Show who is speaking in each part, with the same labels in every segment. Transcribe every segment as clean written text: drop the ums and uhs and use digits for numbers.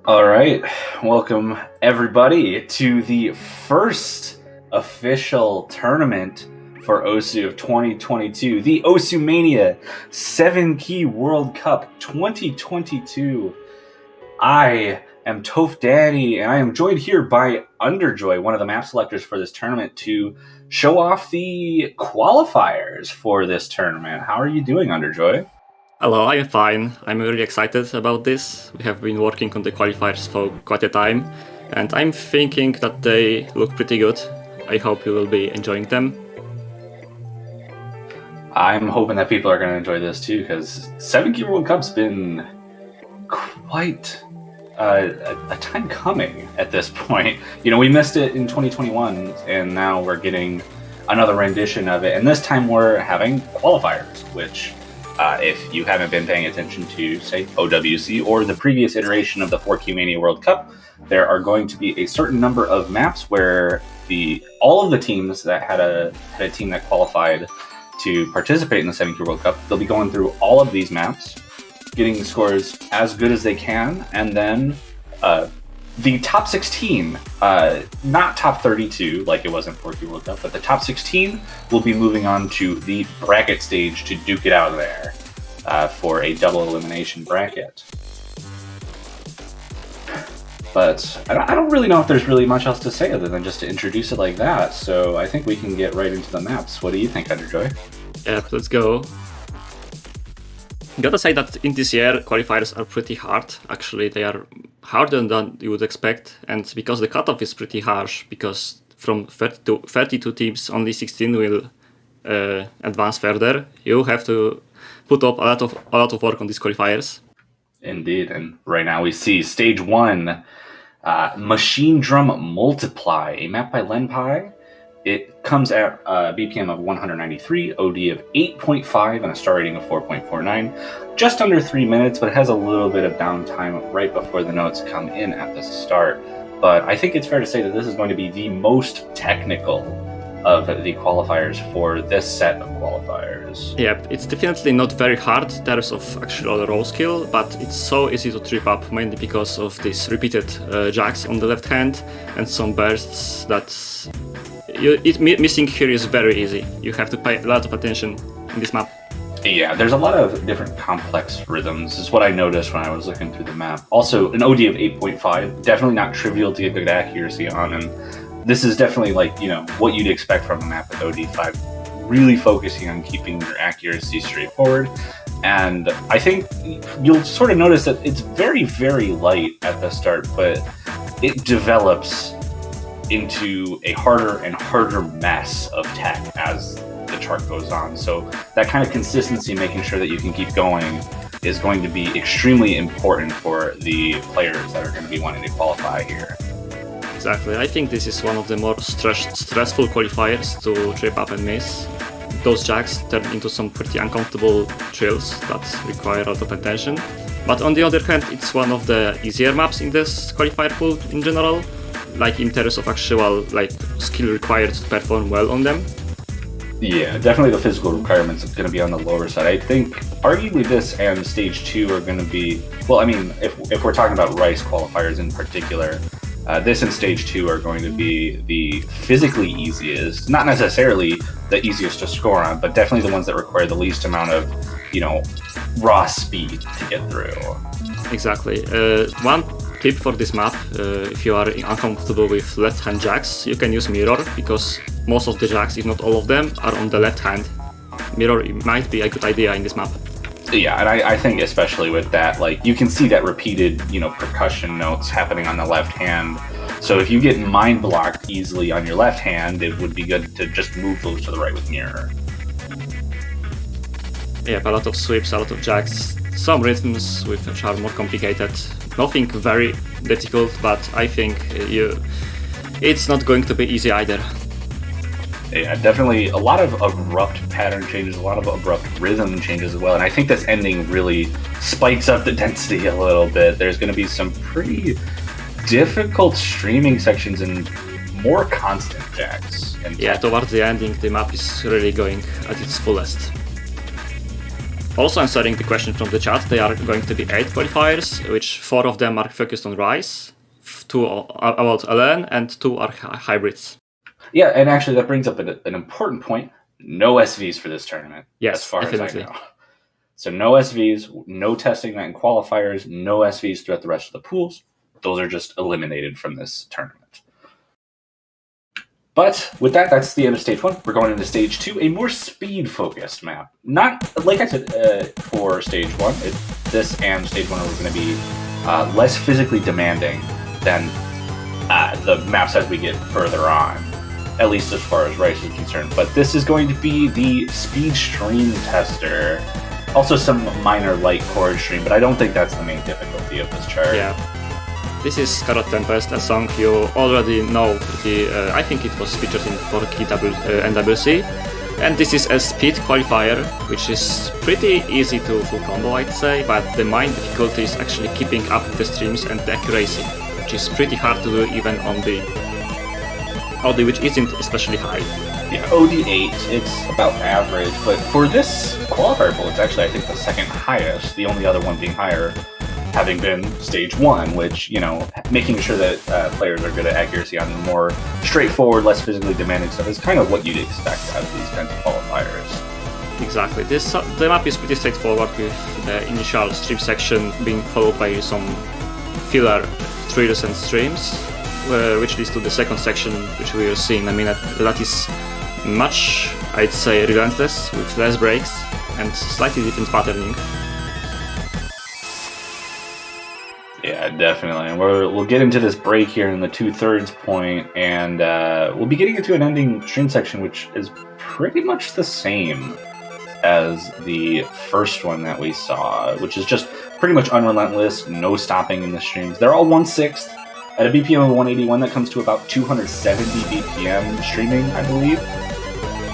Speaker 1: All right, welcome everybody to the first official tournament for OSU of 2022, the OSU Mania 7-Key World Cup 2022. I am Toph Danny, and I am joined here by Underjoy, one of the map selectors for this tournament, to show off the qualifiers for this tournament. How are you doing, Underjoy?
Speaker 2: Hello, I'm fine. I'm really excited about this. We have been working on the qualifiers for quite a time, and I'm thinking that they look pretty good. I hope you will be enjoying them.
Speaker 1: I'm hoping that people are going to enjoy this too, because 7-Key World Cup's been quite a time coming at this point. You know, we missed it in 2021, and now we're getting another rendition of it, and this time we're having qualifiers, which if you haven't been paying attention to, say, OWC or the previous iteration of the 4Q Mania World Cup, there are going to be a certain number of maps where all of the teams that had a team that qualified to participate in the 7Q World Cup, they'll be going through all of these maps, getting scores as good as they can, and then the top 16, not top 32 like it was in 4Q World Cup, but the top 16 will be moving on to the bracket stage to duke it out there for a double elimination bracket. But I don't really know if there's really much else to say other than just to introduce it like that, so I think we can get right into the maps. What do you think, Underjoy?
Speaker 2: Yeah, let's go. Gotta say that in this year, qualifiers are pretty hard. Actually, they are harder than you would expect, and because the cutoff is pretty harsh, because from 32 teams, only 16 will advance further, you have to put up a lot of work on these qualifiers.
Speaker 1: Indeed, and right now we see Stage 1, Machine Drum Multiply, a map by Lenpai. It comes at BPM of 193, OD of 8.5, and a star rating of 4.49. Just under 3 minutes, but it has a little bit of downtime right before the notes come in at the start. But I think it's fair to say that this is going to be the most technical of the qualifiers for this set of qualifiers.
Speaker 2: Yeah, it's definitely not very hard in terms of actual roll skill, but it's so easy to trip up, mainly because of these repeated jacks on the left hand and some bursts that missing here is very easy. You have to pay a lot of attention in this map.
Speaker 1: Yeah, there's a lot of different complex rhythms, is what I noticed when I was looking through the map. Also, an OD of 8.5, definitely not trivial to get good accuracy on, and this is definitely like, you know, what you'd expect from a map with OD5, really focusing on keeping your accuracy straightforward. And I think you'll sort of notice that it's very, very light at the start, but it develops into a harder and harder mess of tech as the chart goes on. So that kind of consistency, making sure that you can keep going, is going to be extremely important for the players that are going to be wanting to qualify here.
Speaker 2: Exactly. I think this is one of the more stressful qualifiers to trip up and miss. Those jacks turn into some pretty uncomfortable drills that require a lot of attention. But on the other hand, it's one of the easier maps in this qualifier pool in general, like in terms of actual skill required to perform well on them.
Speaker 1: Yeah, definitely the physical requirements are going to be on the lower side. I think arguably this and Stage 2 are going to be, well, I mean, if we're talking about Rice qualifiers in particular, this and Stage 2 are going to be the physically easiest, not necessarily the easiest to score on, but definitely the ones that require the least amount of, you know, raw speed to get through.
Speaker 2: Exactly. One tip for this map, if you are uncomfortable with left-hand jacks, you can use mirror, because most of the jacks, if not all of them, are on the left hand. Mirror might be a good idea in this map.
Speaker 1: Yeah, and I think especially with that, like, you can see that repeated, you know, percussion notes happening on the left hand. So if you get mind blocked easily on your left hand, it would be good to just move those to the right with mirror.
Speaker 2: Yeah, a lot of sweeps, a lot of jacks, some rhythms which are more complicated. Nothing very difficult, but I think it's not going to be easy either.
Speaker 1: Yeah, definitely a lot of abrupt pattern changes, a lot of abrupt rhythm changes as well, and I think this ending really spikes up the density a little bit. There's going to be some pretty difficult streaming sections and more constant jacks.
Speaker 2: Yeah, towards the ending, the map is really going at its fullest. Also answering the question from the chat, there are going to be 8 qualifiers, which 4 of them are focused on Rise, 2 are about LN, and 2 are hybrids.
Speaker 1: Yeah, and actually that brings up an important point. No SVs for this tournament,
Speaker 2: yes,
Speaker 1: as far
Speaker 2: definitely.
Speaker 1: as I know. So no SVs, no testing that in qualifiers, no SVs throughout the rest of the pools. Those are just eliminated from this tournament. But with that, that's the end of stage 1. We're going into stage 2, a more speed-focused map. Not, like I said, for stage 1, this and stage 1 are going to be less physically demanding than the maps as we get further on, at least as far as Rice is concerned. But this is going to be the speed stream tester. Also some minor light chord stream, but I don't think that's the main difficulty of this chart.
Speaker 2: Yeah. This is Carrot Tempest, a song you already know pretty, I think it was featured in 4Key NWC. And this is a speed qualifier, which is pretty easy to full combo, I'd say, but the main difficulty is actually keeping up the streams and the accuracy, which is pretty hard to do even on the OD, which isn't especially high.
Speaker 1: Yeah, OD8, it's about average, but for this qualifier pool, it's actually, I think, the second highest, the only other one being higher having been stage 1, which, you know, making sure that players are good at accuracy on the more straightforward, less physically demanding stuff is kind of what you'd expect out of these kinds of qualifiers.
Speaker 2: Exactly. The map is pretty straightforward, with the initial stream section being followed by some filler trails and streams, which leads to the second section, which we will see in a minute. That is much, I'd say, relentless, with less breaks and slightly different patterning.
Speaker 1: Yeah, definitely. And we'll get into this break here in the 2/3 point, and we'll be getting into an ending stream section, which is pretty much the same as the first one that we saw, which is just pretty much unrelentless, no stopping in the streams. They're all 1/6 at a BPM of 181. That comes to about 270 BPM streaming, I believe.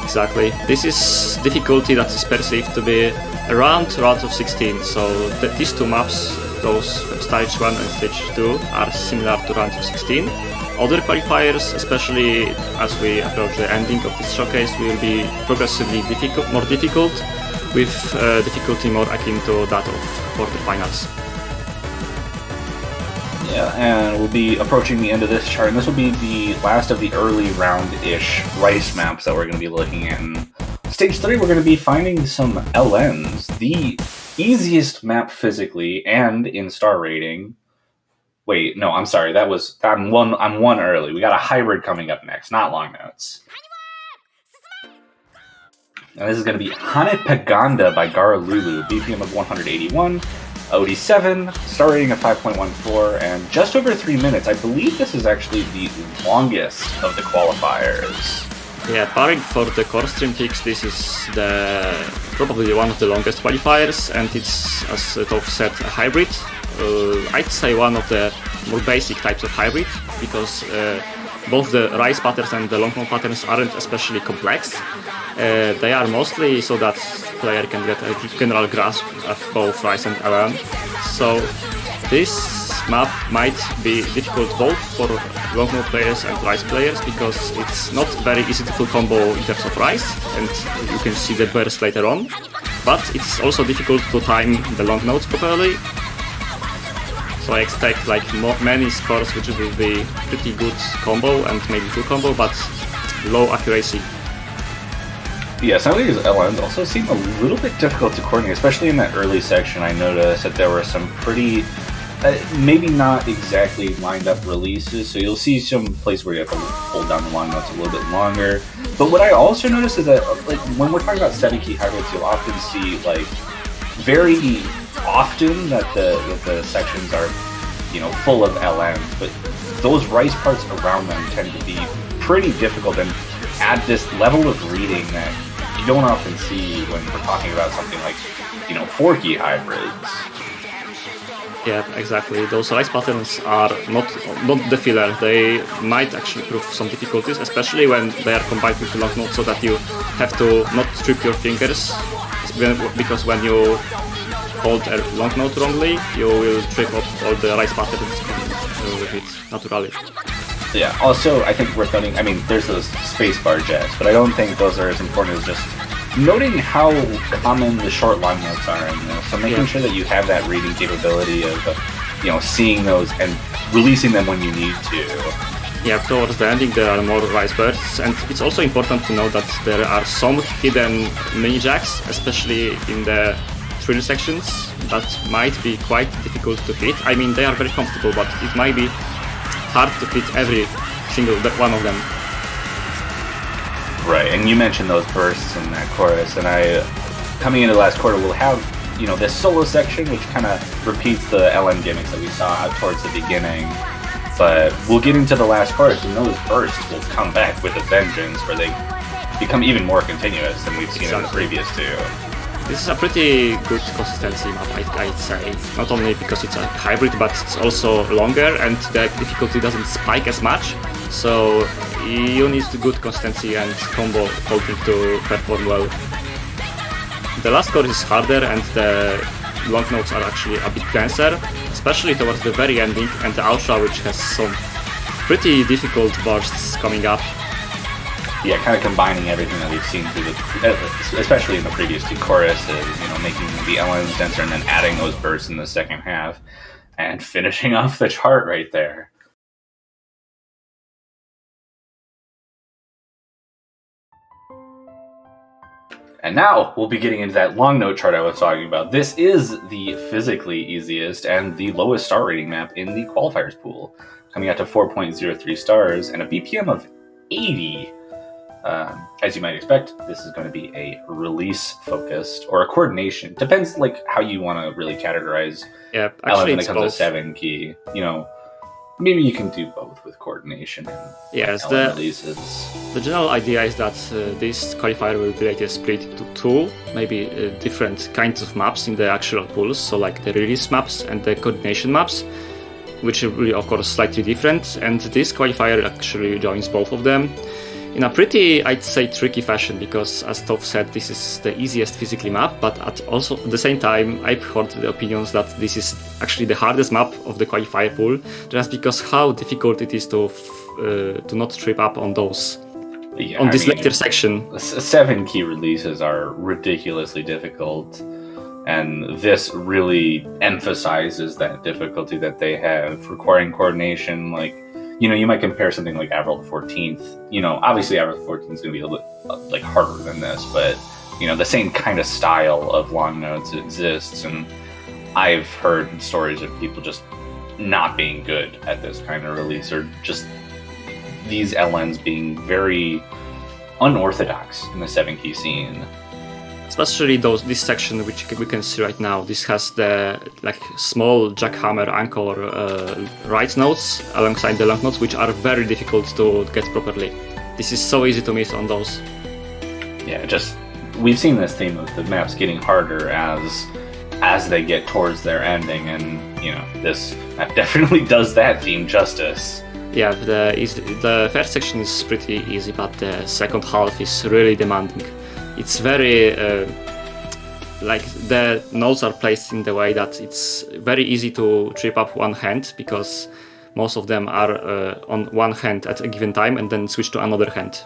Speaker 2: Exactly. This is difficulty that is perceived to be around round of 16. So these two maps, those stage 1 and stage 2, are similar to round of 16. Other qualifiers, especially as we approach the ending of this showcase, will be progressively more difficult, with difficulty more akin to that of quarterfinals.
Speaker 1: Yeah, and we'll be approaching the end of this chart, and this will be the last of the early round-ish Rice maps that we're going to be looking at. In stage 3, we're going to be finding some LNs, the easiest map physically and in star rating. Wait, no, I'm sorry. I'm one early. We got a hybrid coming up next, not long notes. And this is going to be Hanepaganda by Garalulu, BPM of 181, OD7, star rating of 5.14, and just over 3 minutes. I believe this is actually the longest of the qualifiers.
Speaker 2: Yeah, barring for the core stream picks, this is probably one of the longest qualifiers, and it's, as Toph said, a hybrid. I'd say one of the more basic types of hybrid, because both the Rise patterns and the long mode patterns aren't especially complex. They are mostly so that player can get a general grasp of both Rise and LN. So this map might be difficult both for long mode players and Rise players, because it's not very easy to full combo in terms of Rise, and you can see the burst later on. But it's also difficult to time the long nodes properly. So I expect like many scores which will be pretty good combo and maybe full combo, but low accuracy.
Speaker 1: Yeah, some of these LNs also seem a little bit difficult to coordinate, especially in that early section. I noticed that there were some pretty, maybe not exactly lined up releases, so you'll see some place where you have to hold down the long notes a little bit longer. But what I also noticed is that, like, when we're talking about 7-key hybrids, you'll often see, like, very often that the sections are, you know, full of LNs, but those Rice parts around them tend to be pretty difficult and add this level of reading that you don't often see when we're talking about something like, you know, 4-key hybrids.
Speaker 2: Yeah, exactly. Those Rise patterns are not the filler. They might actually prove some difficulties, especially when they are combined with the long note, so that you have to not strip your fingers, because when you hold a long note wrongly, you will trip up all the Rise patterns with it naturally.
Speaker 1: Yeah, also, I think worth noting, I mean, there's those spacebar jets, but I don't think those are as important as just noting how common the short long notes are in this, so making sure that you have that reading capability of, seeing those and releasing them when you need to.
Speaker 2: Yeah, towards the ending there are more rise bursts, and it's also important to know that there are some hidden mini jacks, especially in the thrill sections, that might be quite difficult to hit. I mean, they are very comfortable, but it might be hard to hit every single one of them.
Speaker 1: Right, and you mentioned those bursts in that chorus, and coming into the last quarter, we'll have, this solo section, which kind of repeats the LM gimmicks that we saw towards the beginning. But we'll get into the last chorus, and those bursts will come back with a vengeance, where they become even more continuous than we've seen in the previous two.
Speaker 2: This is a pretty good consistency map, I'd say. Not only because it's a hybrid, but it's also longer, and the difficulty doesn't spike as much. So you need good consistency and combo holding to perform well. The last chorus is harder, and the long notes are actually a bit denser, especially towards the very ending, and the outro, which has some pretty difficult bursts coming up.
Speaker 1: Yeah, kind of combining everything that we've seen through especially in the previous two choruses, making the LMs denser and then adding those bursts in the second half, and finishing off the chart right there. And now we'll be getting into that long note chart I was talking about. This is the physically easiest and the lowest star rating map in the qualifiers pool, coming out to 4.03 stars and a BPM of 80. As you might expect, this is going to be a release focused or a coordination. Depends how you want to really categorize.
Speaker 2: Yeah, actually
Speaker 1: when it comes to 7 key. Maybe you can do both with coordination and releases.
Speaker 2: The general idea is that this qualifier will be split into two, maybe different kinds of maps in the actual pools. So like the release maps and the coordination maps, which will be of course slightly different. And this qualifier actually joins both of them in a pretty, I'd say, tricky fashion, because as Toph said, this is the easiest physically map, but at the same time, I've heard the opinions that this is actually the hardest map of the qualifier pool, just because how difficult it is to not trip up on those. Yeah, on this later section.
Speaker 1: 7 key releases are ridiculously difficult, and this really emphasizes that difficulty that they have, requiring coordination. You might compare something like Avril the 14th. Obviously Avril the 14th is going to be a little bit harder than this, but the same kind of style of long notes exists, and I've heard stories of people just not being good at this kind of release, or just these LNs being very unorthodox in the 7 key scene.
Speaker 2: Especially this section which we can see right now. This has the small jackhammer anchor right notes alongside the long notes, which are very difficult to get properly. This is so easy to miss on those.
Speaker 1: Yeah, we've seen this theme of the maps getting harder as they get towards their ending, and this map definitely does that theme justice.
Speaker 2: Yeah, the first section is pretty easy, but the second half is really demanding. It's very, the notes are placed in the way that it's very easy to trip up one hand, because most of them are on one hand at a given time and then switch to another hand.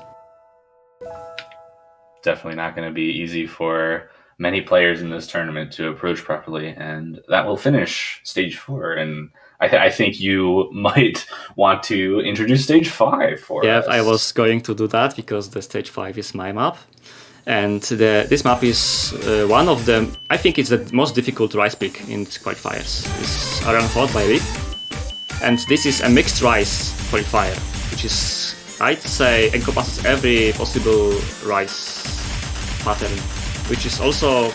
Speaker 1: Definitely not going to be easy for many players in this tournament to approach properly, and that will finish stage 4. And I think you might want to introduce stage 5 for us.
Speaker 2: Yeah, I was going to do that, because the stage 5 is my map. And this map is one of them. I think it's the most difficult rise pick in qualifiers. It's Around Hot by Leaf. And this is a mixed rise qualifier, which is, I'd say, encompasses every possible rise pattern, which is also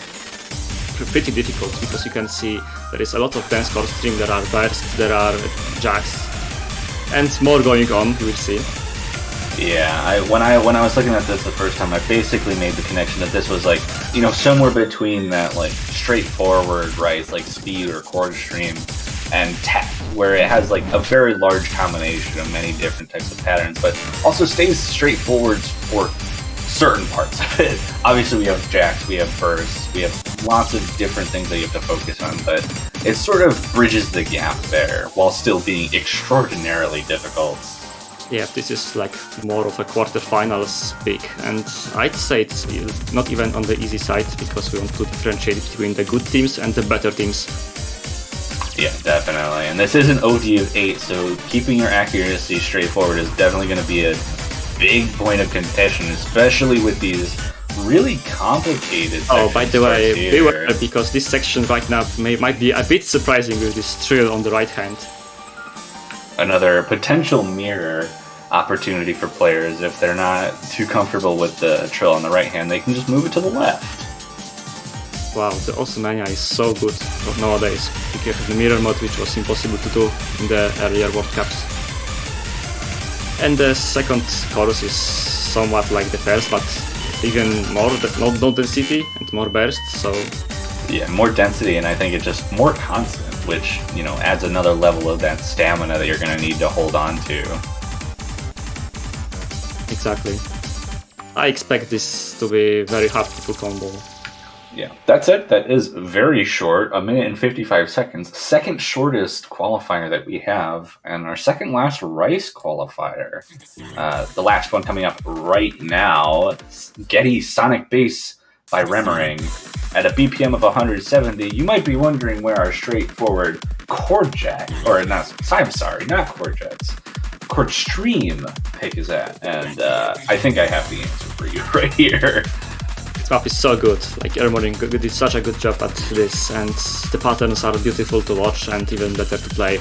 Speaker 2: pretty difficult, because you can see there is a lot of dense chord string, there are bursts, there are jacks, and more going on, you will see.
Speaker 1: Yeah, when I was looking at this the first time, I basically made the connection that this was somewhere between that straightforward rise speed or chord stream and tap, where it has a very large combination of many different types of patterns, but also stays straightforward for certain parts of it. Obviously we have jacks, we have bursts, we have lots of different things that you have to focus on, but it sort of bridges the gap there while still being extraordinarily difficult.
Speaker 2: Yeah, this is like more of a quarterfinals pick, and I'd say it's not even on the easy side because we want to differentiate between the good teams and the better teams.
Speaker 1: Yeah, definitely. And this is an OD of 8, so keeping your accuracy straightforward is definitely going to be a big point of contention, especially with these really complicated sections.
Speaker 2: Oh, by the way, beware, because this section right now might be a bit surprising with this trill on the right hand.
Speaker 1: Another potential mirror opportunity for players. If they're not too comfortable with the trill on the right hand, they can just move it to the left.
Speaker 2: Wow, the awesome mania is so good nowadays. You have the mirror mode, which was impossible to do in the earlier World Cups. And the second chorus is somewhat like the first, but even more, no density and more burst, so...
Speaker 1: Yeah, more density, and I think it's just more constant, which, you know, adds another level of that stamina that you're going to need to hold on to.
Speaker 2: Exactly. I expect this to be very hard to combo.
Speaker 1: Yeah, that's it. That is very short, 1 minute and 55 seconds. Second shortest qualifier that we have, and our second last Rice qualifier. The last one coming up right now, Getty Sonic Bass by Remmering. At a BPM of 170, you might be wondering where our straightforward chord jack, or not, I'm sorry, not chord jacks, chord stream pick is at, and I think I have the answer for you right here.
Speaker 2: This map is so good, like Remmering did such a good job at this, and the patterns are beautiful to watch and even better to play.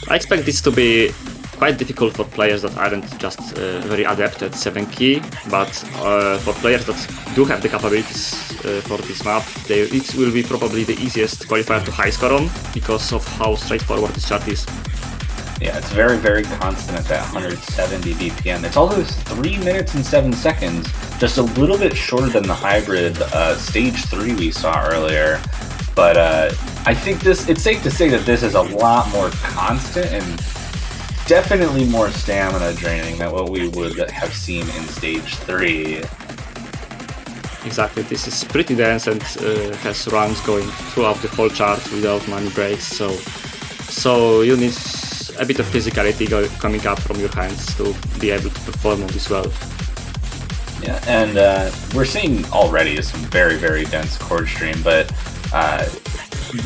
Speaker 2: I expect this to be quite difficult for players that aren't just very adept at 7 key, but for players that do have the capabilities for this map, it will be probably the easiest qualifier to high score on because of how straightforward this chart is.
Speaker 1: Yeah, it's very, very constant at that 170 BPM. It's also 3 minutes and 7 seconds, just a little bit shorter than the hybrid stage 3 we saw earlier. But I think it's safe to say that this is a lot more constant and definitely more stamina draining than what we would have seen in stage 3.
Speaker 2: Exactly, this is pretty dense and has runs going throughout the whole chart without many breaks, so you need a bit of physicality coming up from your hands to be able to perform on this well.
Speaker 1: Yeah, and we're seeing already some very, very dense chord stream, but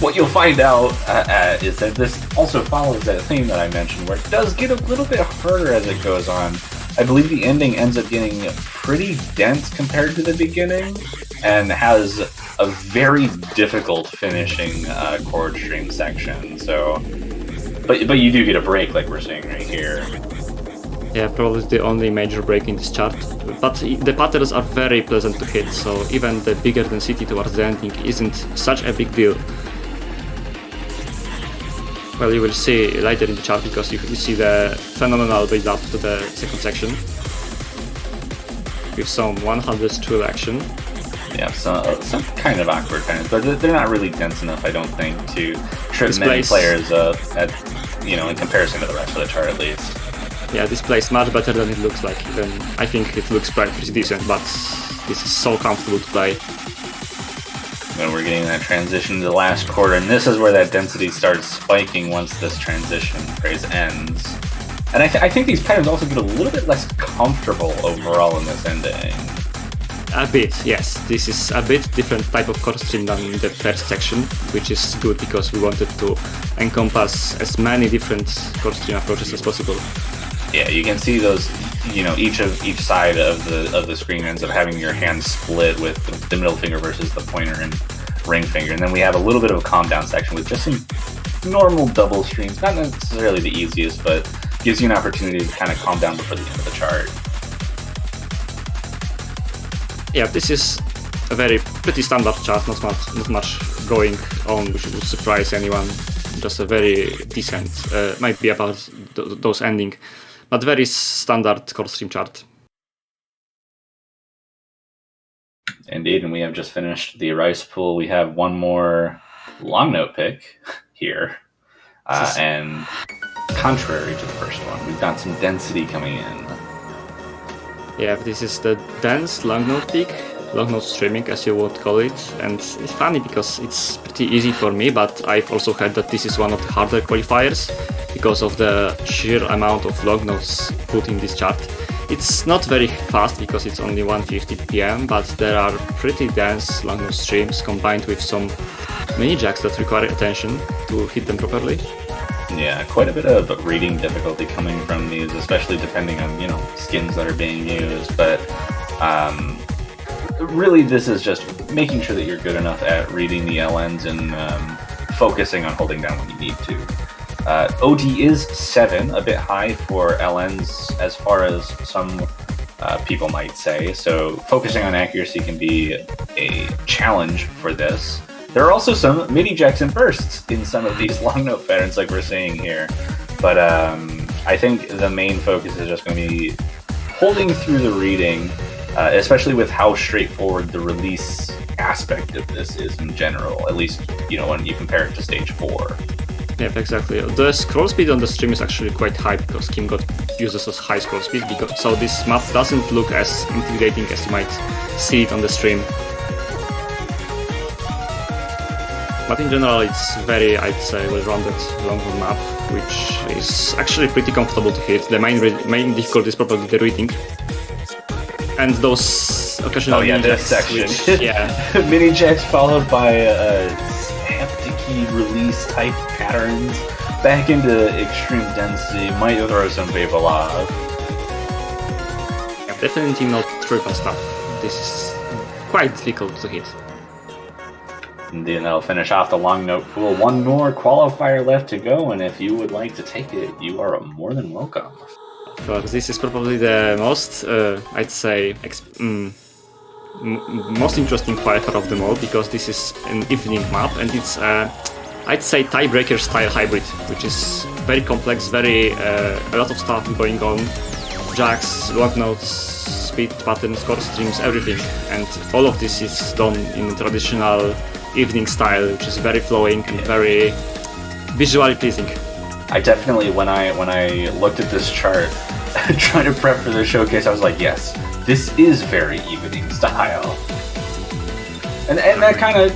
Speaker 1: what you'll find out is that this also follows that theme that I mentioned, where it does get a little bit harder as it goes on. I believe the ending ends up getting pretty dense compared to the beginning, and has a very difficult finishing chord stream section. So, but you do get a break, like we're seeing right here.
Speaker 2: Yeah, probably the only major break in this chart, but the patterns are very pleasant to hit, so even the bigger density towards the ending isn't such a big deal. Well, you will see later in the chart because you see the phenomenal build up to the second section with some 100 trill action.
Speaker 1: Yeah, some kind of awkward patterns, but they're not really dense enough, I don't think, to trip many players up at, you know, in comparison to the rest of the chart at least.
Speaker 2: Yeah, this plays much better than it looks like. Even I think it looks pretty decent, but this is so comfortable to play.
Speaker 1: And we're getting that transition to the last quarter, and this is where that density starts spiking once this transition phase ends. And I think these patterns also get a little bit less comfortable overall in this ending.
Speaker 2: A bit, yes. This is a bit different type of chord stream than the first section, which is good because we wanted to encompass as many different chord stream approaches as possible.
Speaker 1: Yeah, you can see those, you know, each side of the screen ends up having your hand split with the middle finger versus the pointer and ring finger. And then we have a little bit of a calm down section with just some normal double streams, not necessarily the easiest, but gives you an opportunity to kind of calm down before the end of the chart.
Speaker 2: Yeah, this is a pretty standard chart, not much going on which would surprise anyone. Just a very decent, might be about those ending, but very standard chord stream chart.
Speaker 1: Indeed, and we have just finished the Rice pool. We have one more long note pick here, and contrary to the first one, we've got some density coming in.
Speaker 2: Yeah, this is the dense long note pick, long note streaming as you would call it, and it's funny because it's pretty easy for me, but I've also heard that this is one of the harder qualifiers because of the sheer amount of long notes put in this chart. It's not very fast because it's only 1:50 p.m., but there are pretty dense long note streams combined with some mini jacks that require attention to hit them properly.
Speaker 1: Yeah, quite a bit of reading difficulty coming from these, especially depending on, skins that are being used. But really, this is just making sure that you're good enough at reading the LNs and focusing on holding down when you need to. OD is 7, a bit high for LNs as far as some people might say. So focusing on accuracy can be a challenge for this. There are also some mini jacks and bursts in some of these long note patterns like we're seeing here. But I think the main focus is just going to be holding through the reading, especially with how straightforward the release aspect of this is in general, at least, when you compare it to stage 4.
Speaker 2: Yep, exactly. The scroll speed on the stream is actually quite high because Kim God uses a high scroll speed, so this map doesn't look as intimidating as you might see it on the stream. But in general, it's very, I'd say, well-rounded long map, which is actually pretty comfortable to hit. The main difficulty is probably the reading. And those occasional
Speaker 1: this section. Mini jacks followed by key release type patterns back into extreme density might throw some people off.
Speaker 2: Yeah, definitely not triple stuff. This is quite difficult to hit.
Speaker 1: Indeed, and that'll finish off the long note pool. One more qualifier left to go, and if you would like to take it, you are more than welcome.
Speaker 2: But this is probably the most, I'd say, most interesting qualifier of them all, because this is an evening map, and it's, I'd say, tiebreaker style hybrid, which is very complex, a lot of stuff going on, jacks, long notes, speed patterns, score streams, everything, and all of this is done in traditional evening style, which is very flowing and very visually pleasing.
Speaker 1: I definitely, when I looked at this chart, trying to prep for the showcase, I was like, yes, this is very evening style. And that kind of,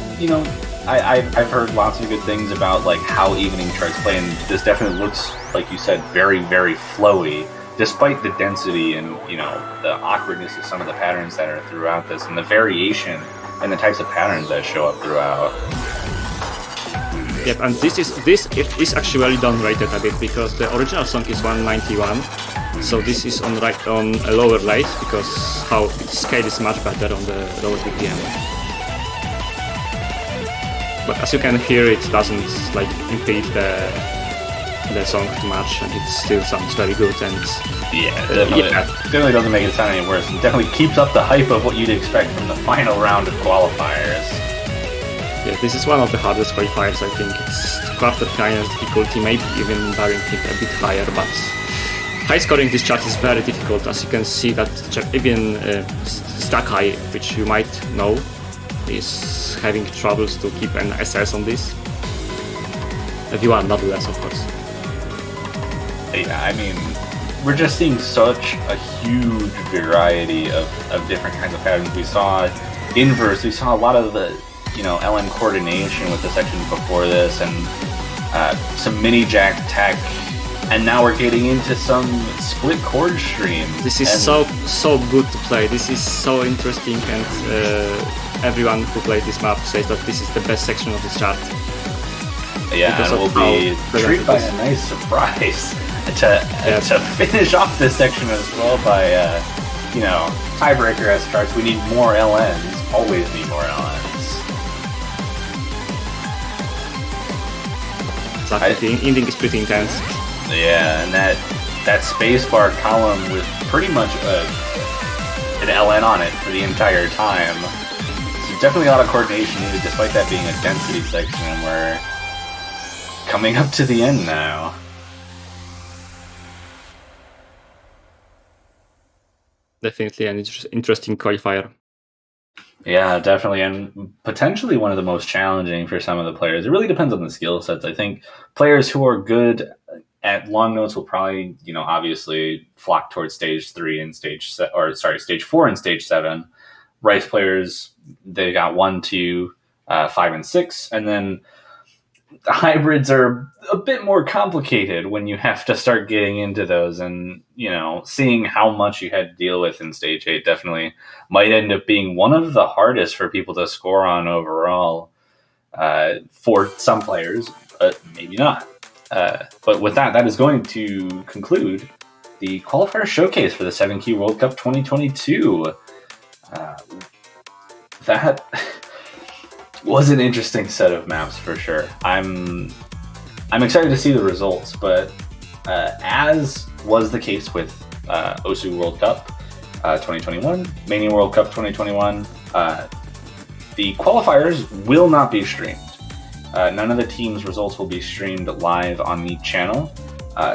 Speaker 1: I've heard lots of good things about like how evening charts play, and this definitely looks, like you said, very, very flowy, despite the density and, the awkwardness of some of the patterns that are throughout this, and the variation and the types of patterns that show up throughout.
Speaker 2: Yep, and this is actually done rated a bit, because the original song is 191, so this is on a lower rate because how its scale is much better on the lower BPM. But as you can hear, it doesn't impede the song too much, and it still sounds very good. And
Speaker 1: definitely doesn't make it sound any worse. It definitely keeps up the hype of what you'd expect from the final round of qualifiers.
Speaker 2: Yeah, this is one of the hardest qualifiers, I think. It's quarter-final difficulty, maybe even barring it a bit higher, but high scoring this chart is very difficult, as you can see that even Stakai, which you might know, is having troubles to keep an SS on this. Everyone, not less, of course.
Speaker 1: Yeah, I mean, we're just seeing such a huge variety of different kinds of patterns. We saw inverse, we saw a lot of the LN coordination with the section before this, and some mini jack tech, and now we're getting into some split chord streams.
Speaker 2: This is so good to play. This is so interesting, and everyone who plays this map says that this is the best section of this chart.
Speaker 1: Yeah, and we'll be treated by a nice surprise to finish off this section as well by tiebreaker as charts. We need more LNs. Always need more LNs.
Speaker 2: Ending is pretty intense.
Speaker 1: Yeah, and that spacebar column with pretty much an LN on it for the entire time. So definitely a lot of coordination needed, despite that being a density section, and we're coming up to the end now.
Speaker 2: Definitely an interesting qualifier.
Speaker 1: Yeah, definitely, and potentially one of the most challenging for some of the players. It really depends on the skill sets. I think players who are good at long notes will probably, obviously flock towards stage 3 and stage 4 and stage 7. Rice players, they got 1, 2, 5, and 6, and then hybrids are a bit more complicated when you have to start getting into those, and seeing how much you had to deal with in stage 8 definitely might end up being one of the hardest for people to score on overall, for some players, but maybe not. But with that is going to conclude the Qualifier Showcase for the 7Q World Cup 2022. That was an interesting set of maps for sure. I'm excited to see the results, but as was the case with OSU World Cup 2021, Mania World Cup 2021, the qualifiers will not be streamed. None of the teams' results will be streamed live on the channel.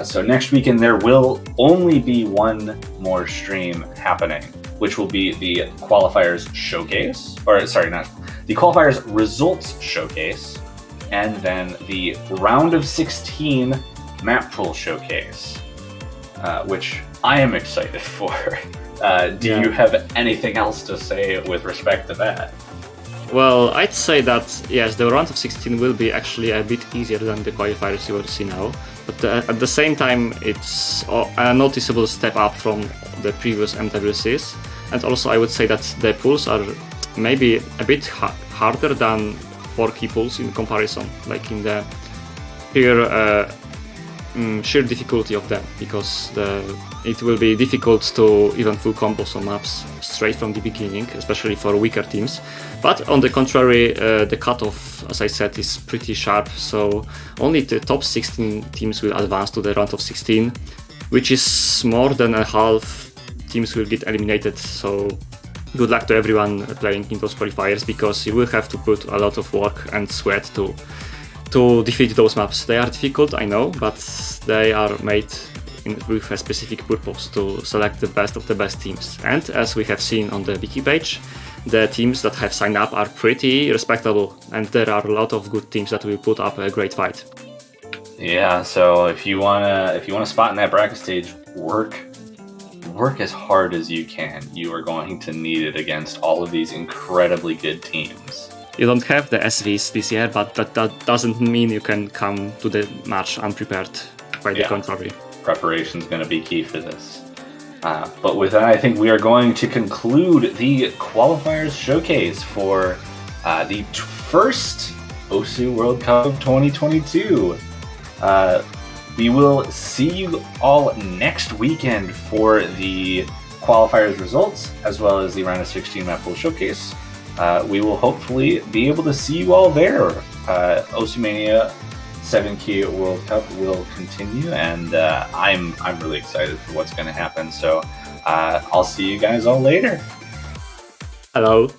Speaker 1: So next weekend there will only be one more stream happening, which will be the Qualifiers Showcase, the Qualifiers Results Showcase, and then the Round of 16 Map Pool Showcase, which I am excited for. Do you have anything else to say with respect to that?
Speaker 2: Well, I'd say that, yes, the round of 16 will be actually a bit easier than the qualifiers you will see now, but at the same time it's a noticeable step up from the previous MWCs, and also I would say that the pools are maybe a bit harder than 4 key pools in comparison, like in the sheer difficulty of them, because it will be difficult to even full combos on maps straight from the beginning, especially for weaker teams. But on the contrary, the cutoff, as I said, is pretty sharp, so only the top 16 teams will advance to the round of 16, which is more than a half teams will get eliminated, so good luck to everyone playing in those qualifiers, because you will have to put a lot of work and sweat to defeat those maps. They are difficult, I know, but they are made with a specific purpose to select the best of the best teams. And as we have seen on the wiki page, the teams that have signed up are pretty respectable, and there are a lot of good teams that will put up a great fight.
Speaker 1: Yeah, so if you wanna spot in that bracket stage, work as hard as you can. You are going to need it against all of these incredibly good teams.
Speaker 2: You don't have the SVs this year, but that doesn't mean you can come to the match unprepared. Quite the contrary.
Speaker 1: Preparation is going to be key for this. But with that, I think we are going to conclude the Qualifiers Showcase for the first OSU World Cup of 2022. We will see you all next weekend for the Qualifiers results, as well as the Round of 16 Mappool Showcase. We will hopefully be able to see you all there. OSU Mania 7Q World Cup will continue, and I'm really excited for what's going to happen. So I'll see you guys all later.
Speaker 2: Hello.